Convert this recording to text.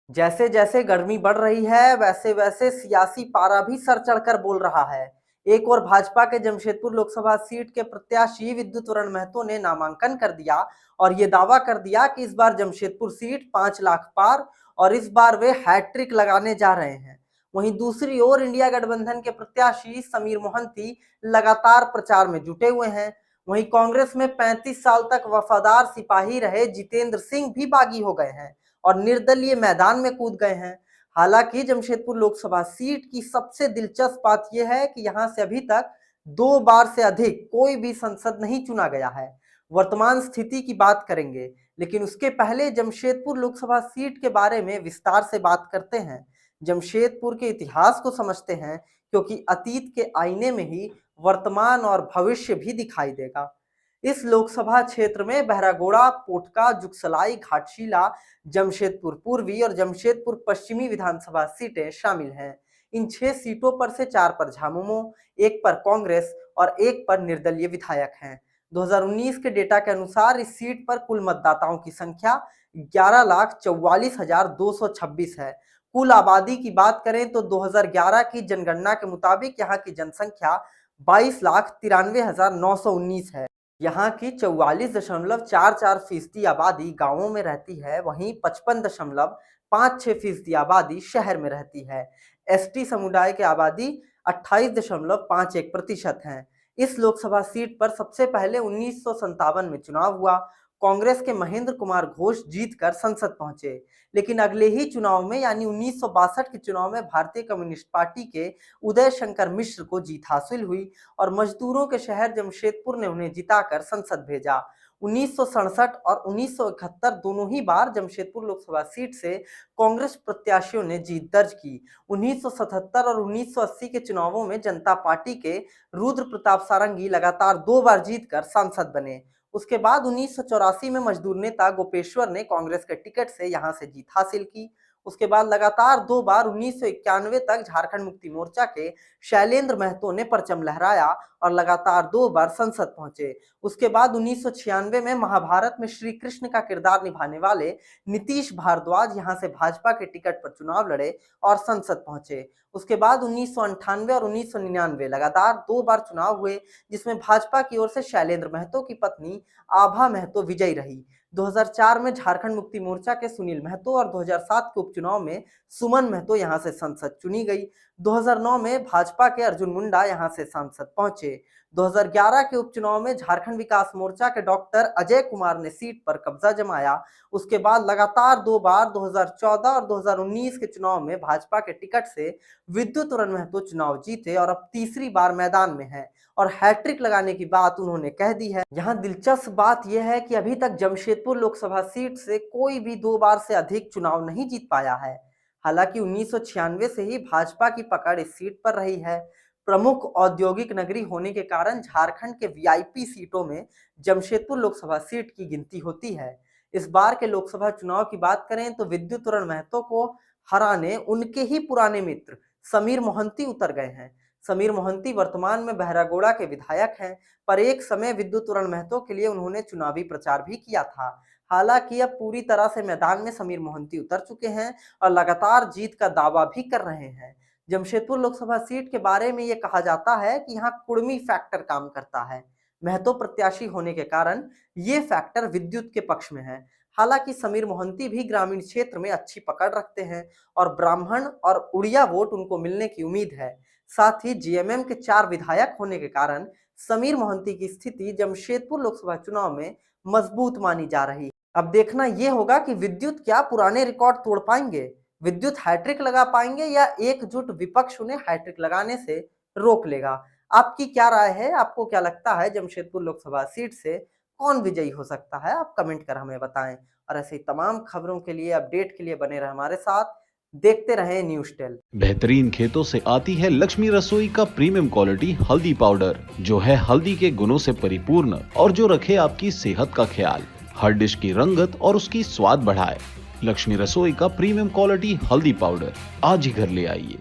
जैसे जैसे गर्मी बढ़ रही है वैसे वैसे सियासी पारा भी सर चढ़कर बोल रहा है। एक और भाजपा के जमशेदपुर लोकसभा सीट के प्रत्याशी विद्युत वरण महतो ने नामांकन कर दिया और ये दावा कर दिया कि इस बार जमशेदपुर सीट 5 लाख पार और इस बार वे हैट्रिक लगाने जा रहे हैं। वहीं दूसरी ओर इंडिया गठबंधन के प्रत्याशी समीर मोहंती लगातार प्रचार में जुटे हुए हैं। वहीं कांग्रेस में 35 साल तक वफादार सिपाही रहे जितेंद्र सिंह भी बागी हो गए हैं और निर्दलीय मैदान में कूद गए हैं। हालांकि जमशेदपुर लोकसभा सीट की सबसे दिलचस्प बात यह है कि यहां से अभी तक 2 बार से अधिक कोई भी सांसद नहीं चुना गया है। वर्तमान स्थिति की बात करेंगे, लेकिन उसके पहले जमशेदपुर लोकसभा सीट के बारे में विस्तार से बात करते हैं। जमशेदपुर के इतिहास को समझते हैं, क्योंकि अतीत के आईने में ही वर्तमान और भविष्य भी दिखाई देगा। इस लोकसभा क्षेत्र में बहरागोड़ा, पोटका, जुगसलाई, घाटशिला, जमशेदपुर पूर्वी और जमशेदपुर पश्चिमी विधानसभा सीटें शामिल हैं। इन 6 सीटों पर से 4 पर झामुमो, 1 पर कांग्रेस और 1 पर निर्दलीय विधायक हैं। 2019 के डेटा के अनुसार इस सीट पर कुल मतदाताओं की संख्या 11,44,226 है। कुल आबादी की बात करें तो 2011 की जनगणना के मुताबिक यहाँ की जनसंख्या 22,93,919 है। यहाँ की 44.44% आबादी गांवों में रहती है, वहीं 55.56% आबादी शहर में रहती है। एसटी समुदाय की आबादी 28.51% है। इस लोकसभा सीट पर सबसे पहले 1957 में चुनाव हुआ। कांग्रेस के महेंद्र कुमार घोष जीतकर संसद पहुंचे, लेकिन अगले ही चुनाव में यानी 1962 के चुनाव में भारतीय कम्युनिस्ट पार्टी के उदय शंकर मिश्र को जीत हासिल हुई और मजदूरों के शहर जमशेदपुर ने उन्हें जिताकर संसद भेजा। 1967 और 1971 दोनों ही बार जमशेदपुर लोकसभा सीट से कांग्रेस प्रत्याशियों ने जीत दर्ज की। 1977 और 1980 के चुनावों में जनता पार्टी के रुद्र प्रताप सारंगी लगातार 2 बार जीतकर सांसद बने। उसके बाद 1984 में मजदूर नेता गोपेश्वर ने कांग्रेस के टिकट से यहां से जीत हासिल की। उसके बाद लगातार 2 बार 1991 तक झारखंड मुक्ति मोर्चा के शैलेंद्र महतो ने परचम लहराया और लगातार 2 बार संसद पहुंचे। उसके बाद 1996 में महाभारत में श्री कृष्ण का किरदार निभाने वाले नीतीश भारद्वाज यहां से भाजपा के टिकट पर चुनाव लड़े और संसद पहुंचे। उसके बाद 1998 और 1999 लगातार 2 बार चुनाव हुए, जिसमें भाजपा की ओर से शैलेंद्र महतो की पत्नी आभा महतो विजयी रही। 2004 में झारखंड मुक्ति मोर्चा के सुनील महतो और 2007 के उपचुनाव में सुमन महतो यहां से संसद चुनी गई। 2009 में भाजपा के अर्जुन मुंडा यहां से सांसद पहुंचे। 2011 के उपचुनाव में झारखंड विकास मोर्चा के डॉक्टर अजय कुमार ने सीट पर कब्जा जमाया। उसके बाद लगातार 2 बार 2014 और 2019 के चुनाव में भाजपा के टिकट से विद्युत वरण महतो चुनाव जीते और अब तीसरी बार मैदान में है और हैट्रिक लगाने की बात उन्होंने कह दी है। यहाँ दिलचस्प बात यह है कि अभी तक जमशेदपुर लोकसभा सीट से कोई भी 2 बार से अधिक चुनाव नहीं जीत पाया है। हालांकि 1996 से ही भाजपा की पकड़ इस सीट पर रही है। प्रमुख औद्योगिक नगरी होने के कारण झारखंड के वीआईपी सीटों में जमशेदपुर लोकसभा सीट की गिनती होती है। इस बार के लोकसभा चुनाव की बात करें तो विद्युत वरण महतो को हराने उनके ही पुराने मित्र समीर मोहंती उतर गए हैं। समीर मोहंती वर्तमान में बहरागोड़ा के विधायक हैं, पर एक समय विद्युत वरण महतो के लिए उन्होंने चुनावी प्रचार भी किया था। हालांकि अब पूरी तरह से मैदान में समीर मोहंती उतर चुके हैं और लगातार जीत का दावा भी कर रहे हैं। जमशेदपुर लोकसभा सीट के बारे में ये कहा जाता है कि यहाँ कुर्मी फैक्टर काम करता है। महतो प्रत्याशी होने के कारण ये फैक्टर विद्युत के पक्ष में है। हालांकि समीर मोहंती भी ग्रामीण क्षेत्र में अच्छी पकड़ रखते हैं और ब्राह्मण और उड़िया वोट उनको मिलने की उम्मीद है। साथ ही जीएमएम के 4 विधायक होने के कारण समीर मोहंती की स्थिति जमशेदपुर लोकसभा चुनाव में मजबूत मानी जा रही है। अब देखना यह होगा कि विद्युत क्या पुराने रिकॉर्ड तोड़ पाएंगे, विद्युत हैट्रिक लगा पाएंगे या एकजुट विपक्ष उन्हें हैट्रिक लगाने से रोक लेगा। आपकी क्या राय है? आपको क्या लगता है जमशेदपुर लोकसभा सीट से कौन विजयी हो सकता है? आप कमेंट कर हमें बताएं और ऐसे ही तमाम खबरों के लिए, अपडेट के लिए बने रहे हमारे साथ। देखते रहें न्यूज़ टेल। बेहतरीन खेतों से आती है लक्ष्मी रसोई का प्रीमियम क्वालिटी हल्दी पाउडर, जो है हल्दी के गुणों से परिपूर्ण और जो रखे आपकी सेहत का ख्याल, हर डिश की रंगत और उसकी स्वाद बढ़ाए। लक्ष्मी रसोई का प्रीमियम क्वालिटी हल्दी पाउडर आज ही घर ले आइए।